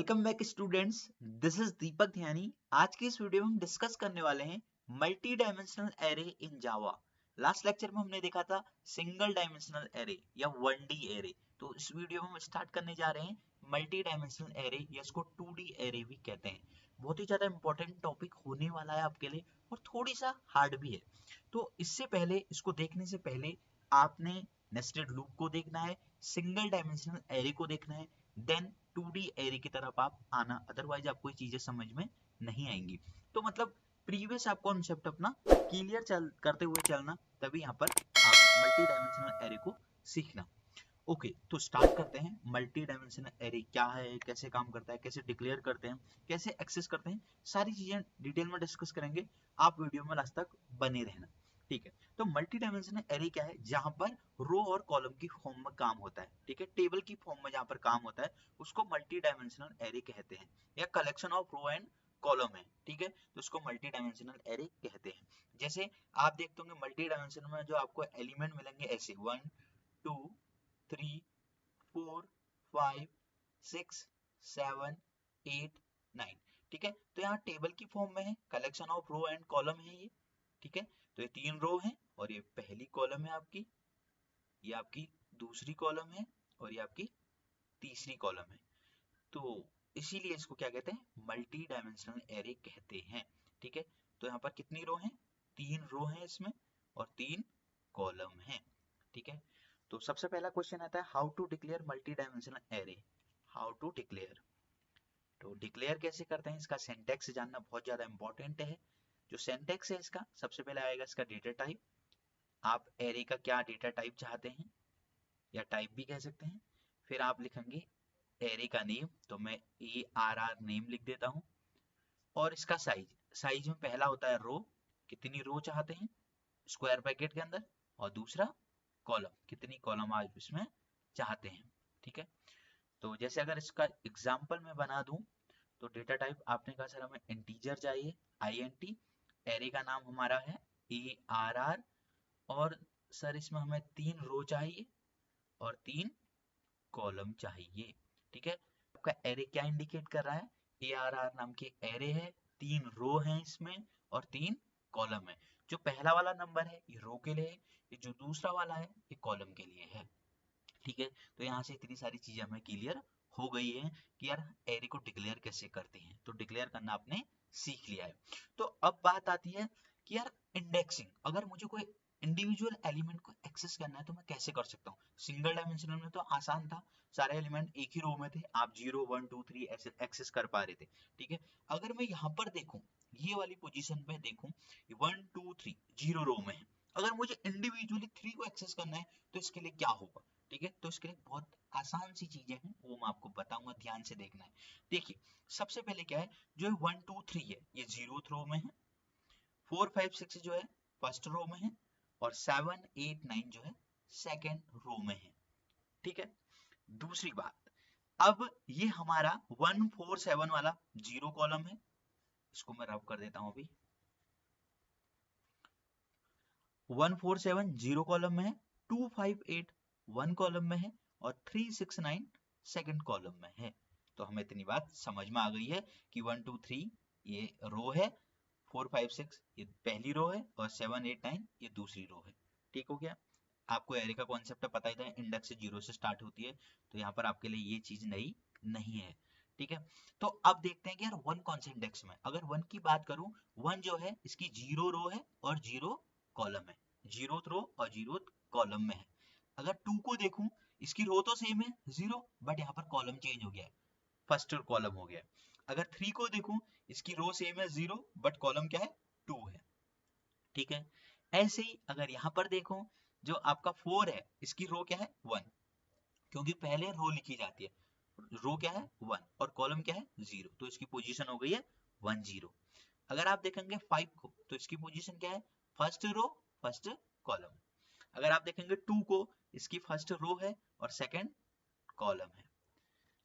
Welcome back students, this is Deepak Dhyani. आज की इस वीडियो में हम डिस्कस करने वाले हैं मल्टी डायमेंशनल एरे इन जावा। लास्ट लेक्चर में हमने देखा था सिंगल डायमेंशनल एरे या 1D एरे। तो इस वीडियो में हम स्टार्ट करने जा रहे हैं मल्टी डायमेंशनल एरे या इसको 2D एरे भी कहते हैं। बहुत ही ज्यादा इंपॉर्टेंट टॉपिक होने वाला है आपके लिए और थोड़ी सा हार्ड भी है। तो इससे पहले, इसको देखने से पहले आपने नेस्टेड लूप को देखना है, सिंगल डायमेंशनल एरे को देखना है, देन 2D एरे की तरफ आप आना, अदरवाइज आपको ये चीजें समझ में नहीं आएंगी। तो मतलब प्रीवियस आप कॉन्सेप्ट अपना क्लियर करते हुए चलना, तभी यहाँ पर आप मल्टी डायमेंशनल एरे को सीखना। ओके, तो स्टार्ट करते हैं। मल्टी डायमेंशनल एरे क्या है, कैसे काम करता है, कैसे डिक्लेयर करते हैं, कैसे एक्सेस करते हैं, सारी चीजें डिटेल में डिस्कस करेंगे। आप वीडियो में लास्ट तक बने रहना, ठीक है। तो मल्टी डायमेंशनल एरे क्या है? जहां पर रो और कॉलम की फॉर्म में काम होता है, ठीक है, टेबल की फॉर्म में जहां पर काम होता है उसको मल्टी डायमेंशनल एरे कहते हैं, या collection of row and column है, ठीक है, तो उसको मल्टी डायमेंशनल एरे कहते हैं। जैसे आप देखते होंगे मल्टी डायमेंशनल में जो आपको एलिमेंट मिलेंगे ऐसे 1 2 3 4 5 6 7 8 9, ठीक है। तो यहाँ टेबल की फॉर्म में है, collection of row and column है ये, ठीक है। तो ये 3 रो हैं और ये पहली कॉलम है आपकी, ये आपकी दूसरी कॉलम है और ये आपकी तीसरी कॉलम है। तो इसीलिए इसको क्या कहते हैं? मल्टी डायमेंशनल एरे कहते हैं, ठीक है। तो यहाँ पर कितनी रो हैं? 3 रो हैं इसमें और 3 कॉलम हैं, ठीक है। तो सबसे पहला क्वेश्चन आता है how to declare multi dimensional array. How to declare, तो डिक्लेयर कैसे करते हैं, इसका सिंटैक्स जानना बहुत ज्यादा इंपॉर्टेंट है। जो सिंटैक्स है इसका, सबसे पहले आएगा इसका डेटा टाइप। आप एरे का क्या डेटा टाइप चाहते हैं या टाइप भी कह सकते हैं। फिर आप लिखेंगे एरे का नेम, तो मैं ARR नेम लिख देता हूं। और इसका साइज, साइज में पहला होता है रो, कितनी रो चाहते हैं स्क्वायर ब्रैकेट के अंदर, और दूसरा कॉलम, कितनी कॉलम आप इसमें चाहते हैं, ठीक है। तो जैसे अगर इसका एग्जाम्पल मैं बना दूं, तो डेटा टाइप आपने कहा सर हमें इंटीजर चाहिए, INT। एरे का नाम हमारा है ARR, और सर इसमें हमें 3 रो चाहिए और 3 कॉलम चाहिए, ठीक है। आपका एरे क्या इंडिकेट कर रहा है? ARR नाम की एरे है, 3 रो हैं इसमें और 3 कॉलम है। जो पहला वाला नंबर है ये रो के लिए है, ये जो दूसरा वाला है ये कॉलम के लिए है, ठीक है। तो यहाँ से इतनी सारी चीजें हमें क्लियर हो गई है कि यार एरे को डिक्लेयर कैसे करते हैं। तो डिक्लेयर करना आपने सीख लिया है। तो अब बात आती है कि यार इंडेक्सिंग, अगर मुझे कोई इंडिविजुअल एलिमेंट को एक्सेस करना है तो मैं कैसे कर सकता हूँ। सिंगल डायमेंशनल में तो आसान था, सारे एलिमेंट एक ही रो में थे, आप 0 1 2 3 ऐसे एक्सेस कर पा रहे थे, ठीक है। अगर मैं यहाँ पर देखूं, ये वाली पोजीशन पे देखूं, 1 2 3 0 रो में है, अगर मुझे इंडिविजुअली 3 को एक्सेस करना है तो इसके लिए क्या होगा, ठीक है। तो इसके लिए बहुत आसान सी चीजें हैं, वो मैं आपको बताऊंगा, ध्यान से देखना है। देखिए सबसे पहले क्या है, जो 1 2 3 है ये 0th रो में है, 4 5 6 जो है फर्स्ट रो में है, और 7 8 9 जो है सेकेंड रो में है, ठीक है। दूसरी बात, अब ये हमारा 1 4 7 वाला 0 कॉलम है, इसको मैं रब कर देता हूं अभी। 1 4 7 0 कॉलम में है, 2 5 8 1 कॉलम में है, और 3 6 9 सेकंड कॉलम में है। तो हमें इतनी बात समझ में आ गई है कि 1 2 3 ये रो है, 4 5 6 ये पहली रो है, और 7 8 9 ये दूसरी रो है, ठीक हो गया। आपको एरे का कॉन्सेप्ट पता ही था, इंडेक्स से 0 से स्टार्ट होती है, तो यहाँ पर आपके लिए ये चीज नई नहीं है, ठीक है। तो अब देखते हैं कि यार 1 कौन से इंडेक्स में। अगर 1 की बात करूं, 1 जो है इसकी 0 रो है और 0 कॉलम है, 0th रो और 0th कॉलम में है। अगर 2 को देखूं, इसकी रो तो सेम है 0, बट यहाँ पर कॉलम चेंज हो गया है, फर्स्ट कॉलम हो गया है। अगर 3 को देखूं, इसकी रो सेम है 0, बट कॉलम क्या है? 2 है, ठीक है। ऐसे ही अगर यहाँ पर देखो, जो आपका 4 है इसकी रो क्या है? 1, क्योंकि पहले रो लिखी जाती है, रो क्या है? 1, और कॉलम क्या है? 0, तो इसकी पोजीशन हो गई है 1 0। अगर आप देखेंगे 5 को, तो इसकी पोजीशन क्या है? First row first column. अगर आप देखेंगे 2 को, इसकी फर्स्ट रो है और सेकंड कॉलम है।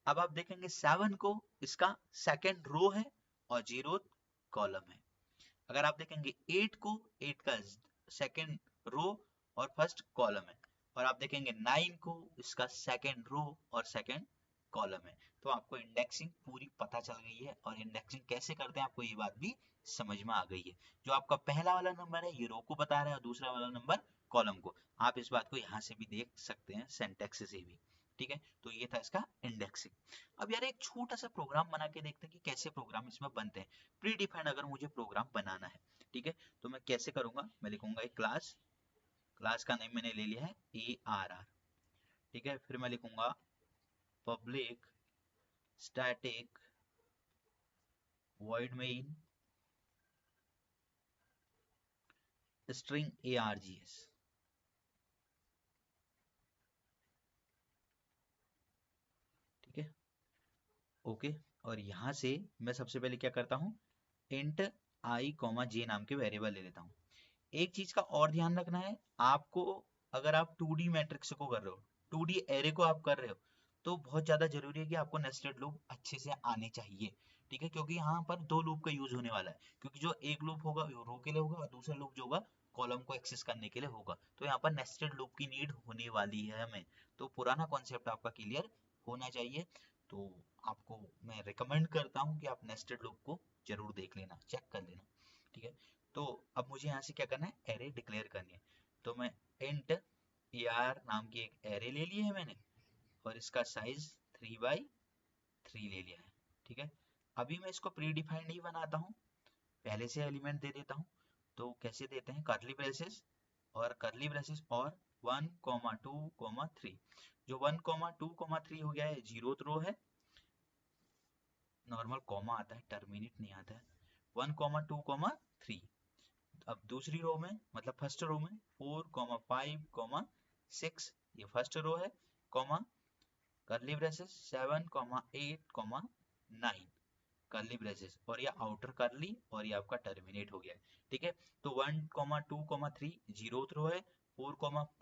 अब आप देखेंगे 7 को, इसका सेकंड रो है और 0th कॉलम है। अगर आप देखेंगे 8 को, 8 का सेकंड रो और फर्स्ट कॉलम है। और आप देखेंगे 9 को, इसका सेकंड रो और सेकंड कॉलम है। तो आपको इंडेक्सिंग पूरी पता चल गई है और इंडेक्सिंग कैसे करते हैं आपको ये बात भी समझ में आ गई है। जो आपका पहला वाला नंबर है ये रो को बता रहा है और दूसरा वाला नंबर कॉलम को। आप इस बात को यहाँ से भी देख सकते हैं, सिंटैक्स से भी। ठीक है, तो ये था इसका इंडेक्सिंग। अब यार एक छोटा सा प्रोग्राम बना के देखते हैं कि कैसे प्रोग्राम इसमें बनते हैं। प्री डिफाइंड अगर मुझे प्रोग्राम बनाना है, ठीक है, तो मैं कैसे करूंगा, मैं लिखूंगा एक क्लास, क्लास का नेम मैंने ले लिया है ARR। ठीक है, फिर मैं लिखूंगा public static void main string args। ठीक है, ओके। और यहां से मैं सबसे पहले क्या करता हूं, इंट i, j नाम के वेरिएबल ले लेता हूं। एक चीज का और ध्यान रखना है आपको, अगर आप 2D मैट्रिक्स को कर रहे हो, 2D एरे को आप कर रहे हो, तो बहुत ज्यादा जरूरी है कि आपको नेस्टेड लूप अच्छे से आने चाहिए। ठीक है, क्योंकि यहाँ पर दो लूप का यूज होने वाला है, क्योंकि जो एक लूप होगा वो रो के लिए होगा और दूसरा लूप जो होगा कॉलम को एक्सेस करने के लिए होगा। तो यहाँ पर नेस्टेड लूप की नीड होने वाली है हमें। तो पुराना कॉन्सेप्ट आपका क्लियर होना चाहिए। तो आपको मैं रिकमेंड करता हूँ कि आप नेस्टेड लूप को जरूर देख लेना, चेक कर लेना। ठीक है, तो अब मुझे यहाँ से क्या करना है, एरे डिक्लेयर करनी है। तो मैं इंट AR नाम की एक एरे ले ली है मैंने और इसका साइज 3x3 ले लिया है। ठीक है, अभी मैं इसको प्री डिफाइंड ही बनाता हूँ, पहले से एलिमेंट दे देता हूँ। तो कैसे देते हैं, कर्ली ब्रेसेस और 1, 2, 3। जो 1, 2, 3 हो गया है, 0th रो है, नॉर्मल कॉमा आता है, टर्मिनेट नहीं आता है। 1, 2, 3। अब दूसरी रो में, मतलब फर्स्ट रो में 4, 5, 6 ये फर्स्ट रो है, comma curly braces 7, 8, 9 curly braces और ये आउटर कर्ली और ये आपका टर्मिनेट हो गया है। ठीक है, तो 1, 2, 3 जीरोथ रो है, 4,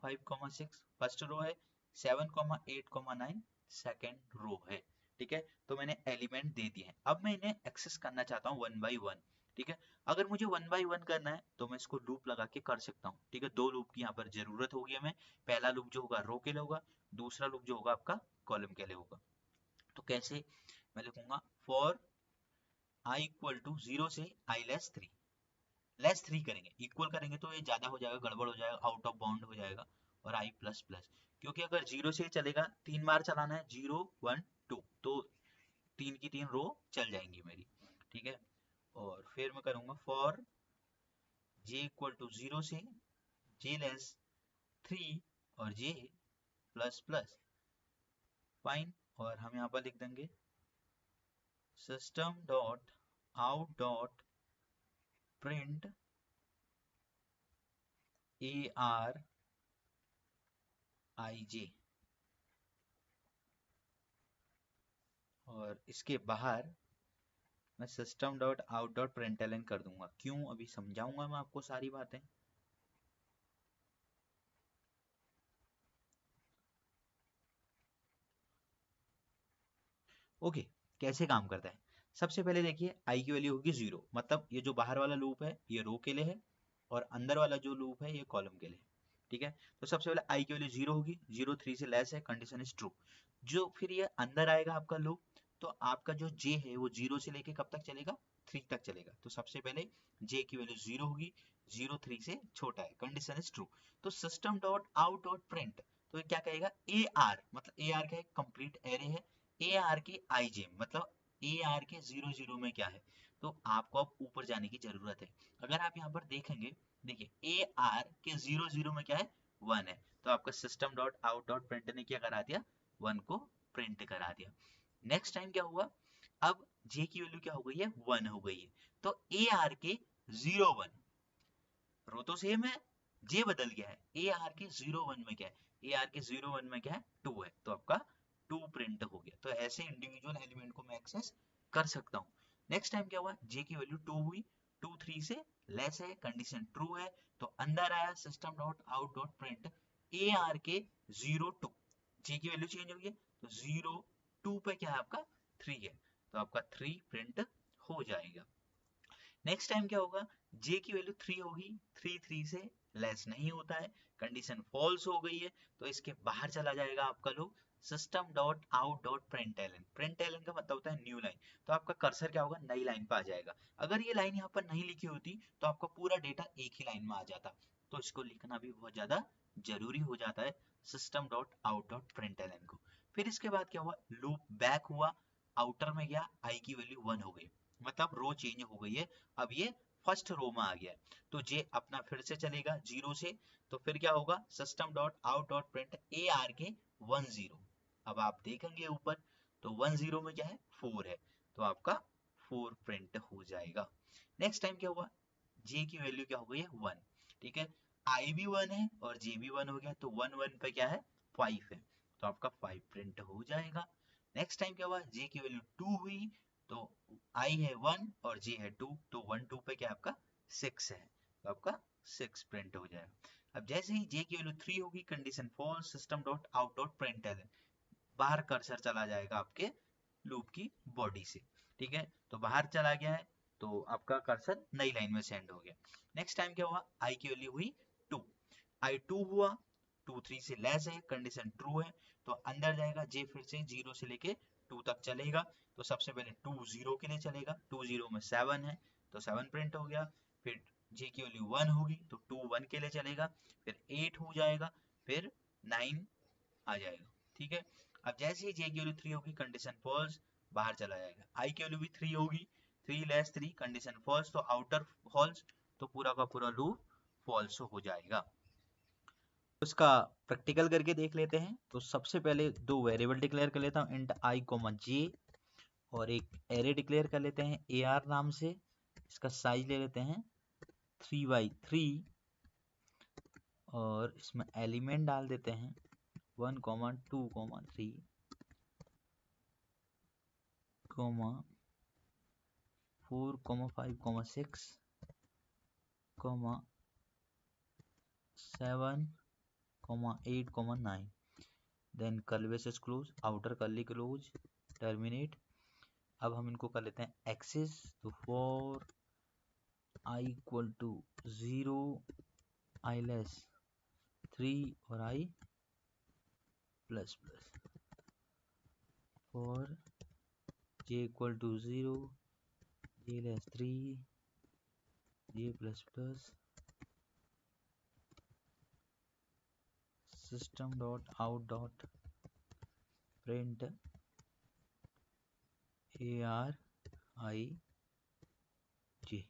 5, 6 फर्स्ट रो है, 7, 8, 9 सेकेंड रो है। ठीक है, तो मैंने एलिमेंट दे दिए हैं। अब मैं इन्हें एक्सेस करना चाहता हूँ 1 by 1। ठीक है, अगर मुझे 1 by 1 करना है तो मैं इसको लूप लगा के कर सकता हूँ। ठीक है, दो लूप की यहाँ पर जरूरत होगी हमें। पहला लूप जो होगा रो के लिए होगा, दूसरा लूप जो होगा आपका कॉलम के लिए होगा। तो कैसे, मैं लिखूंगा फॉर i इक्वल टू 0 से i लेस 3 करेंगे, इक्वल करेंगे तो ये ज्यादा हो जाएगा, गड़बड़ हो जाएगा, आउट ऑफ बाउंड हो जाएगा। और i प्लस प्लस, क्योंकि अगर 0 से चलेगा 3 बार चलाना है, 0, 1, 2, तो 3 की 3 रो चल जाएंगी मेरी। ठीक है, और फिर मैं करूंगा फॉर j इक्वल टू 0 से j लेस 3 और j प्लस प्लस, फाइन। और हम यहाँ पर लिख देंगे system dot out dot print ARIJ, और इसके बाहर मैं system dot out dot println कर दूंगा। क्यों, अभी समझाऊंगा मैं आपको सारी बातें। ओके, कैसे काम करता है, सबसे पहले देखिए आई की वैल्यू होगी 0, मतलब ये जो बाहर वाला लूप है ये रो के लिए है और अंदर वाला जो लूप है ये कॉलम के लिए। ठीक है, तो सबसे पहले आई की वैल्यू 0 होगी, 0 3 से लेस है, कंडीशन इज ट्रू। जो फिर ये अंदर आएगा आपका लूप, तो आपका जो जे है वो 0 से लेके कब तक चलेगा, 3 तक चलेगा। तो सबसे पहले जे की वैल्यू 0 होगी, 0 3 से छोटा है, कंडीशन इज ट्रू। तो system dot out dot print, तो ये क्या कहेगा, ए आर, मतलब ए आर का एक कंप्लीट एरे है, ए आर के आई जे, मतलब ए आर के 0 0 में क्या है। तो आपको अब ऊपर जाने की जरूरत है। अगर आप यहाँ पर देखेंगे, देखिए ए आर के 0 0 में क्या है, 1 है, तो आपका system dot out dot print ने क्या करा दिया, 1 को प्रिंट करा दिया। नेक्स्ट टाइम क्या हुआ, अब जे की वैल्यू क्या हो गई है, 1 हो गई है, तो ए आर के 0 1, रो तो सेम है, जे बदल गया है, ए आर के 0 1 में क्या है, ए आर के 0 1 में क्या है, 2 है, तो आपका 2 प्रिंट हो गया। तो ऐसे इंडिविजुअल एलिमेंट को मैं एक्सेस कर सकता हूँ। नेक्स्ट टाइम क्या हुआ, जे की वैल्यू 2 हुई, 2 3 से लेस है, कंडीशन ट्रू है, तो अंदर आया system dot out dot print a are के 0 2, जे की वैल्यू चेंज हो गई है, तो 0 2 पे क्या है आपका 3 है, तो आपका 3 प्रिंट हो जाएगा। नेक्स्ट टाइम क्या होगा, जे की वैल्यू 3 होगी, 3 3 से लेस नहीं होता है, कंडीशन फॉल्स हो गई है, तो इसके बाहर चला जाएगा आपका loop, system dot out dot println. Println का मतलब होता है न्यू लाइन, तो आपका कर्सर क्या होगा, नई लाइन पे आ जाएगा। अगर ये लाइन यहाँ पर नहीं लिखी होती तो आपका पूरा डेटा एक ही लाइन में आ जाता, तो इसको लिखना भी बहुत ज्यादा जरूरी हो जाता है, system dot out dot println को। फिर इसके बाद क्या हुआ, लूप बैक हुआ, आउटर में गया, आई की वैल्यू 1 हो गई, मतलब रो चेंज हो गई है, अब ये फर्स्ट रो में आ गया है। तो जे अपना फिर से चलेगा 0 से, तो फिर क्या होगा, system dot out dot print a are के 10। अब आप देखेंगे ऊपर तो 10 में क्या है, 4 है, तो आपका 4 प्रिंट हो जाएगा। नेक्स्ट टाइम क्या हुआ, जे की वैल्यू क्या हो गई है, 1, ठीक है, आई भी 1 है और जे भी 1 हो गया, तो 1 1 पे क्या है, 5 है, तो आपका 5 प्रिंट हो जाएगा। नेक्स्ट टाइम क्या हुआ, जे की वैल्यू 2 हुई, तो आई है 1 और जे है 2, तो 1 2 पे क्या आपका 6 है, तो आपका 6 प्रिंट हो जाएगा। अब जैसे ही जे की वैल्यू 3 होगी, condition false, system dot out dot println, बाहर कर्सर चला जाएगा आपके लूप की बॉडी से, ठीक है, तो बाहर चला गया है, तो आपका कर्सर नई लाइन में सेंड हो गया। नेक्स्ट टाइम क्या हुआ, आई की वैल्यू हुई 2, आई 2 हुआ, 2 3 से लेस है, कंडीशन ट्रू है, तो अंदर जाएगा, जे फिर से 0 से लेके 2 तक चलेगा, तो सबसे पहले 2 0 के लिए चलेगा, 2 0 में 7 है, तो 7 प्रिंट हो गया। फिर जे की वैल्यू 1 होगी, तो 2 1 के लिए चलेगा, फिर 8 हो जाएगा, फिर 9 आ जाएगा, ठीक है। अब जैसे ही जे की वैल्यू 3 होगी, कंडीशन फॉल्स, बाहर चला जाएगा, आई की वैल्यू भी 3 होगी, 3 लेस 3, कंडीशन फॉल्स, तो आउटर फॉल्स, तो पूरा का पूरा लूप फॉल्स हो जाएगा। उसका प्रैक्टिकल करके देख लेते हैं। तो सबसे पहले दो वेरिएबल डिक्लेयर कर लेता हूँ, इंट आई कोमा जे, और एक एरे डिक्लेयर कर लेते हैं ए आर नाम से, इसका साइज ले लेते हैं 3x3, और इसमें एलिमेंट डाल देते हैं 1 2 3 4 5 6 7 8 9, then curly braces close, outer curly close, terminate. अब हम इनको कर लेते हैं एक्सेस, तो for i equal to 0, i less 3 और i plus plus, for j equal to 0, j less 3, j plus plus, system dot out dot print a r i j,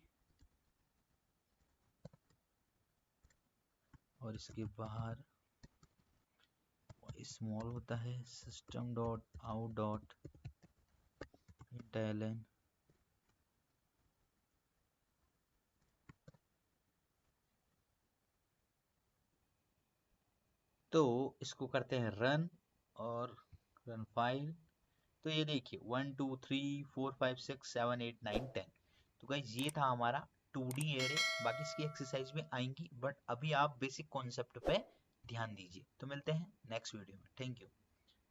और इसके बाहर स्मॉल होता है system dot out dot println तो इसको करते हैं रन, और रन फाइल। तो ये देखिए 1 2 3 4 5 6 7 8 9 10, तो गाइस ये था हमारा 2D एरे। बाकी इसकी एक्सरसाइज में आएंगी, बट अभी आप बेसिक कॉन्सेप्ट पे ध्यान दीजिए। तो मिलते हैं नेक्स्ट वीडियो में, थैंक यू।